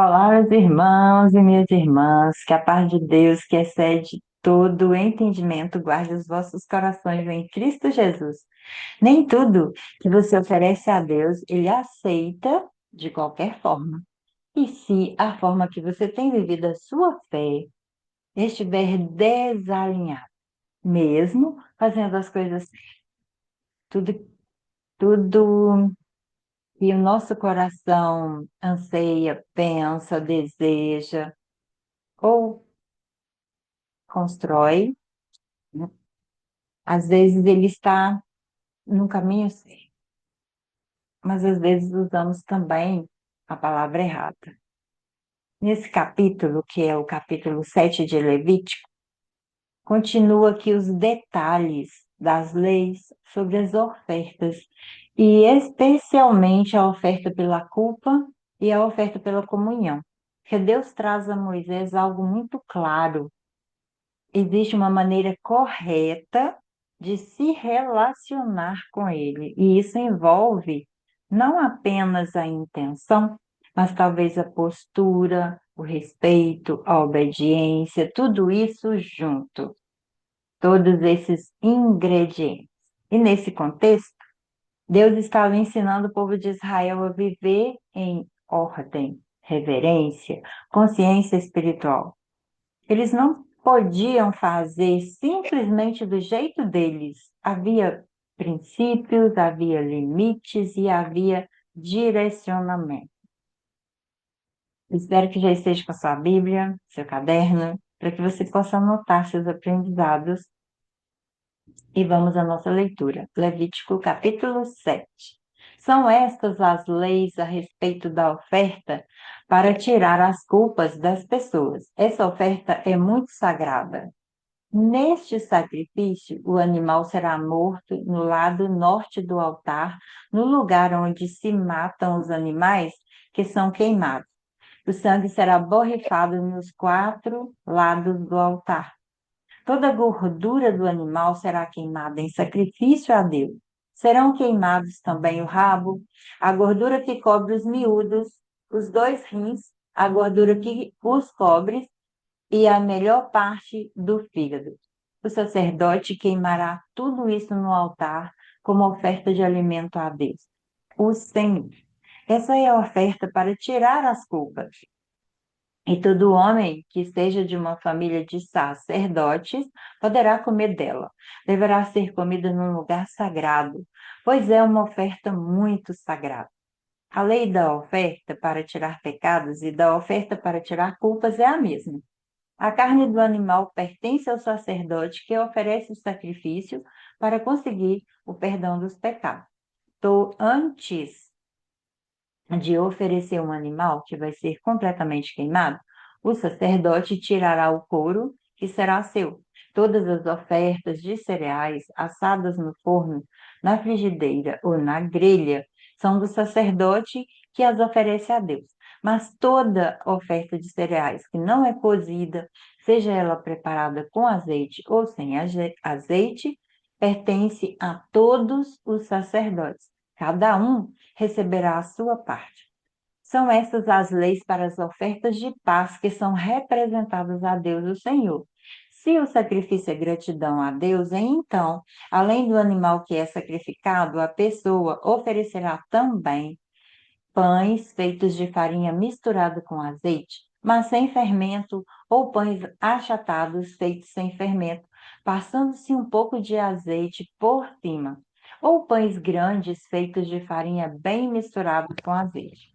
Olá, meus irmãos e minhas irmãs, que a paz de Deus, que excede todo o entendimento, guarde os vossos corações em Cristo Jesus. Nem tudo que você oferece a Deus, Ele aceita de qualquer forma. E se a forma que você tem vivido a sua fé estiver desalinhada, mesmo fazendo as coisas tudo, tudo que o nosso coração anseia, pensa, deseja, ou constrói, né? Às vezes ele está no caminho certo, mas às vezes usamos também a palavra errada. Nesse capítulo, que é o capítulo 7 de Levítico, continua aqui os detalhes das leis sobre as ofertas, e especialmente a oferta pela culpa e a oferta pela comunhão. Que Deus traz a Moisés algo muito claro. Existe uma maneira correta de se relacionar com ele, e isso envolve não apenas a intenção, mas talvez a postura, o respeito, a obediência, tudo isso junto, todos esses ingredientes. E nesse contexto, Deus estava ensinando o povo de Israel a viver em ordem, reverência, consciência espiritual. Eles não podiam fazer simplesmente do jeito deles. Havia princípios, havia limites e havia direcionamento. Espero que já esteja com a sua Bíblia, seu caderno, para que você possa anotar seus aprendizados. E vamos à nossa leitura. Levítico capítulo 7. São estas as leis a respeito da oferta para tirar as culpas das pessoas. Essa oferta é muito sagrada. Neste sacrifício, o animal será morto no lado norte do altar, no lugar onde se matam os animais que são queimados. O sangue será borrifado nos quatro lados do altar. Toda a gordura do animal será queimada em sacrifício a Deus. Serão queimados também o rabo, a gordura que cobre os miúdos, os dois rins, a gordura que os cobre e a melhor parte do fígado. O sacerdote queimará tudo isso no altar como oferta de alimento a Deus, o Senhor. Essa é a oferta para tirar as culpas. E todo homem que seja de uma família de sacerdotes poderá comer dela. Deverá ser comida num lugar sagrado, pois é uma oferta muito sagrada. A lei da oferta para tirar pecados e da oferta para tirar culpas é a mesma. A carne do animal pertence ao sacerdote que oferece o sacrifício para conseguir o perdão dos pecados. Então, antes de oferecer um animal que vai ser completamente queimado, o sacerdote tirará o couro que será seu. Todas as ofertas de cereais assadas no forno, na frigideira ou na grelha são do sacerdote que as oferece a Deus. Mas toda oferta de cereais que não é cozida, seja ela preparada com azeite ou sem azeite, pertence a todos os sacerdotes. Cada um receberá a sua parte. São essas as leis para as ofertas de paz que são representadas a Deus, o Senhor. Se o sacrifício é gratidão a Deus, então, além do animal que é sacrificado, a pessoa oferecerá também pães feitos de farinha misturada com azeite, mas sem fermento, ou pães achatados feitos sem fermento, passando-se um pouco de azeite por cima, ou pães grandes feitos de farinha bem misturada com azeite.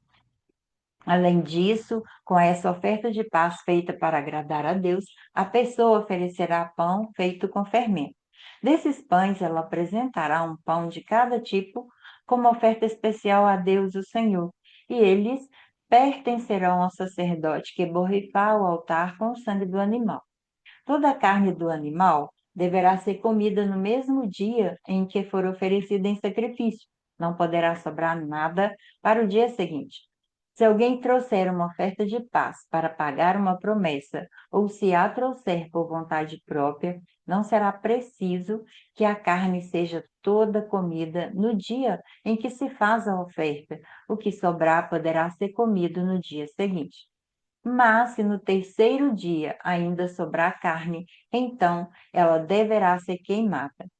Além disso, com essa oferta de paz feita para agradar a Deus, a pessoa oferecerá pão feito com fermento. Desses pães, ela apresentará um pão de cada tipo como oferta especial a Deus, o Senhor, e eles pertencerão ao sacerdote que borrifar o altar com o sangue do animal. Toda a carne do animal deverá ser comida no mesmo dia em que for oferecida em sacrifício. Não poderá sobrar nada para o dia seguinte. Se alguém trouxer uma oferta de paz para pagar uma promessa, ou se a trouxer por vontade própria, não será preciso que a carne seja toda comida no dia em que se faz a oferta. O que sobrar poderá ser comido no dia seguinte. Mas se no terceiro dia ainda sobrar carne, então ela deverá ser queimada.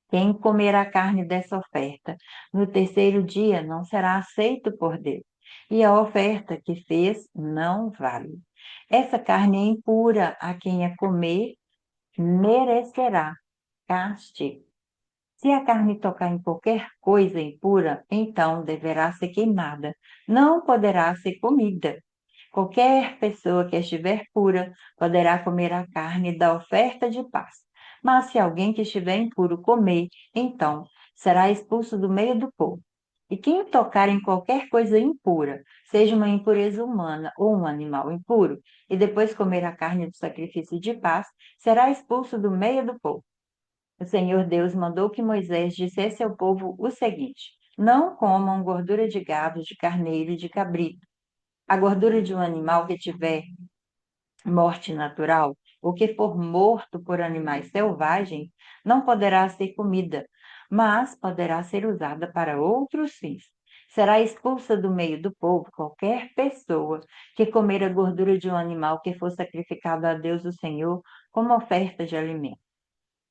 Quem comer a carne dessa oferta no terceiro dia não será aceito por Deus, e a oferta que fez não vale. Essa carne é impura, a quem a comer merecerá castigo. Se a carne tocar em qualquer coisa impura, então deverá ser queimada, não poderá ser comida. Qualquer pessoa que estiver pura poderá comer a carne da oferta de paz. Mas se alguém que estiver impuro comer, então será expulso do meio do povo. E quem tocar em qualquer coisa impura, seja uma impureza humana ou um animal impuro, e depois comer a carne do sacrifício de paz, será expulso do meio do povo. O Senhor Deus mandou que Moisés dissesse ao povo o seguinte: não comam gordura de gado, de carneiro e de cabrito. A gordura de um animal que tiver morte natural, ou que for morto por animais selvagens, não poderá ser comida, mas poderá ser usada para outros fins. Será expulsa do meio do povo qualquer pessoa que comer a gordura de um animal que for sacrificado a Deus o Senhor como oferta de alimento.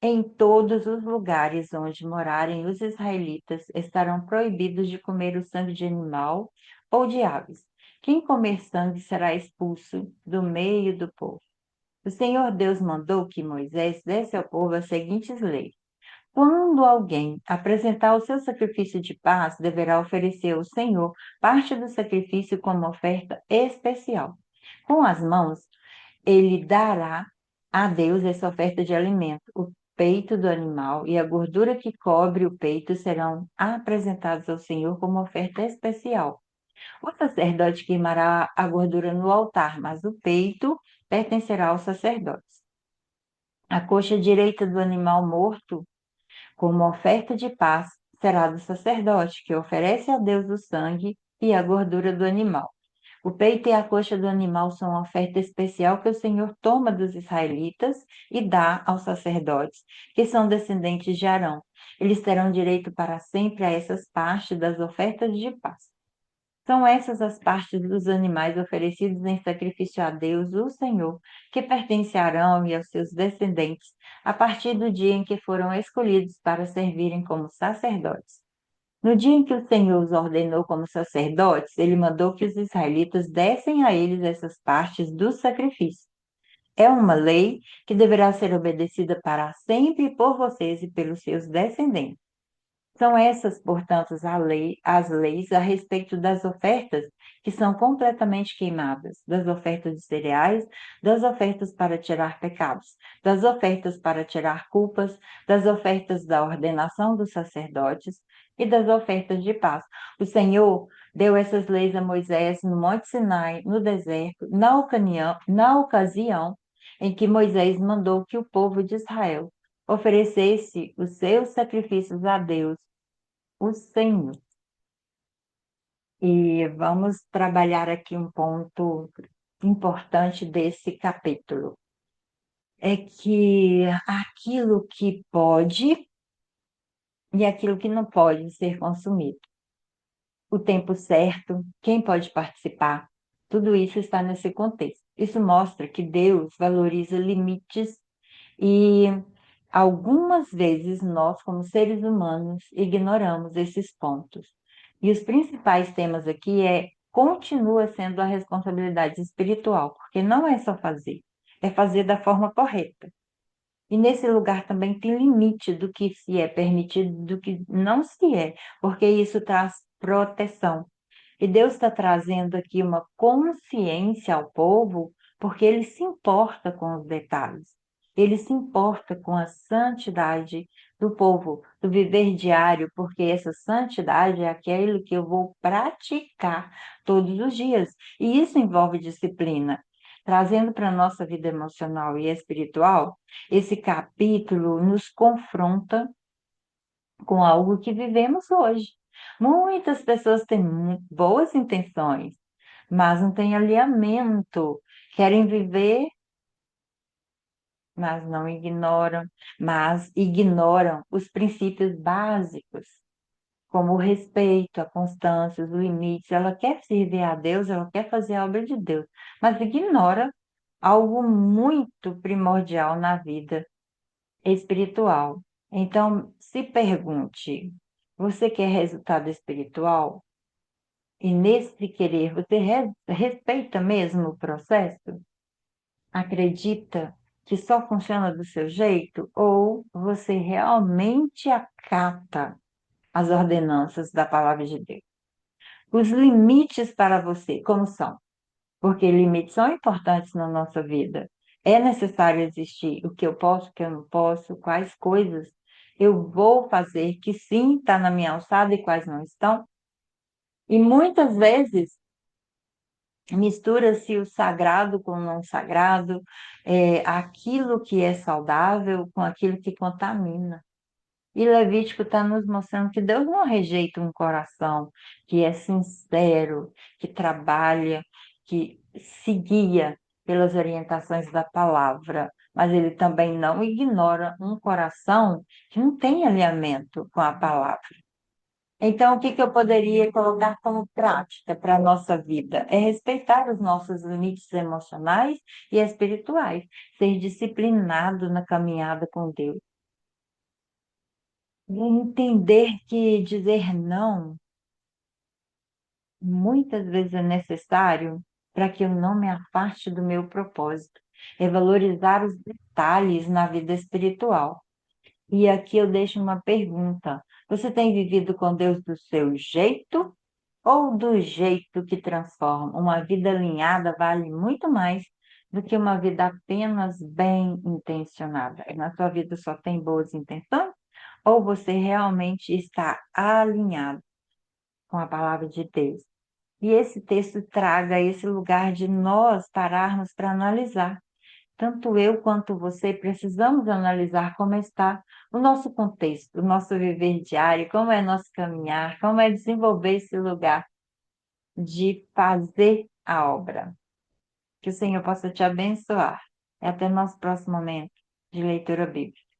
Em todos os lugares onde morarem os israelitas estarão proibidos de comer o sangue de animal ou de aves. Quem comer sangue será expulso do meio do povo. O Senhor Deus mandou que Moisés desse ao povo as seguintes leis. Quando alguém apresentar o seu sacrifício de paz, deverá oferecer ao Senhor parte do sacrifício como oferta especial. Com as mãos, ele dará a Deus essa oferta de alimento. O peito do animal e a gordura que cobre o peito serão apresentados ao Senhor como oferta especial. O sacerdote queimará a gordura no altar, mas o peito pertencerá aos sacerdotes. A coxa direita do animal morto, como oferta de paz, será do sacerdote, que oferece a Deus o sangue e a gordura do animal. O peito e a coxa do animal são uma oferta especial que o Senhor toma dos israelitas e dá aos sacerdotes, que são descendentes de Arão. Eles terão direito para sempre a essas partes das ofertas de paz. São essas as partes dos animais oferecidos em sacrifício a Deus, o Senhor, que pertence a Arão e aos seus descendentes, a partir do dia em que foram escolhidos para servirem como sacerdotes. No dia em que o Senhor os ordenou como sacerdotes, ele mandou que os israelitas dessem a eles essas partes do sacrifício. É uma lei que deverá ser obedecida para sempre por vocês e pelos seus descendentes. São essas, portanto, as leis a respeito das ofertas que são completamente queimadas, das ofertas de cereais, das ofertas para tirar pecados, das ofertas para tirar culpas, das ofertas da ordenação dos sacerdotes e das ofertas de paz. O Senhor deu essas leis a Moisés no Monte Sinai, no deserto, na ocasião em que Moisés mandou que o povo de Israel oferecesse os seus sacrifícios a Deus, o Senhor. E vamos trabalhar aqui um ponto importante desse capítulo. É que aquilo que pode e aquilo que não pode ser consumido. O tempo certo, quem pode participar, tudo isso está nesse contexto. Isso mostra que Deus valoriza limites e algumas vezes nós, como seres humanos, ignoramos esses pontos. E os principais temas aqui continua sendo a responsabilidade espiritual, porque não é só fazer, é fazer da forma correta. E nesse lugar também tem limite do que se é permitido, do que não se é, porque isso traz proteção. E Deus está trazendo aqui uma consciência ao povo, porque ele se importa com os detalhes. Ele se importa com a santidade do povo, do viver diário, porque essa santidade é aquilo que eu vou praticar todos os dias. E isso envolve disciplina. Trazendo para a nossa vida emocional e espiritual, esse capítulo nos confronta com algo que vivemos hoje. Muitas pessoas têm boas intenções, mas não têm alinhamento, querem viver, mas não ignoram, mas ignoram os princípios básicos, como o respeito, a constância, os limites. Ela quer servir a Deus, ela quer fazer a obra de Deus, mas ignora algo muito primordial na vida espiritual. Então, se pergunte: você quer resultado espiritual? E nesse querer, você respeita mesmo o processo? Acredita que só funciona do seu jeito? Ou você realmente acata as ordenanças da palavra de Deus? Os limites para você, como são? Porque limites são importantes na nossa vida. É necessário existir o que eu posso, o que eu não posso, quais coisas eu vou fazer que sim está na minha alçada e quais não estão. E muitas vezes mistura-se o sagrado com o não sagrado, aquilo que é saudável com aquilo que contamina. E Levítico está nos mostrando que Deus não rejeita um coração que é sincero, que trabalha, que se guia pelas orientações da palavra, mas ele também não ignora um coração que não tem alinhamento com a palavra. Então, o que que eu poderia colocar como prática para a nossa vida? É respeitar os nossos limites emocionais e espirituais, ser disciplinado na caminhada com Deus. E entender que dizer não muitas vezes é necessário para que eu não me afaste do meu propósito. É valorizar os detalhes na vida espiritual. E aqui eu deixo uma pergunta: você tem vivido com Deus do seu jeito ou do jeito que transforma? Uma vida alinhada vale muito mais do que uma vida apenas bem intencionada. E na sua vida só tem boas intenções? Ou você realmente está alinhado com a palavra de Deus? E esse texto traga esse lugar de nós pararmos para analisar. Tanto eu quanto você precisamos analisar como está o nosso contexto, o nosso viver diário, como é nosso caminhar, como é desenvolver esse lugar de fazer a obra. Que o Senhor possa te abençoar. E até o nosso próximo momento de leitura bíblica.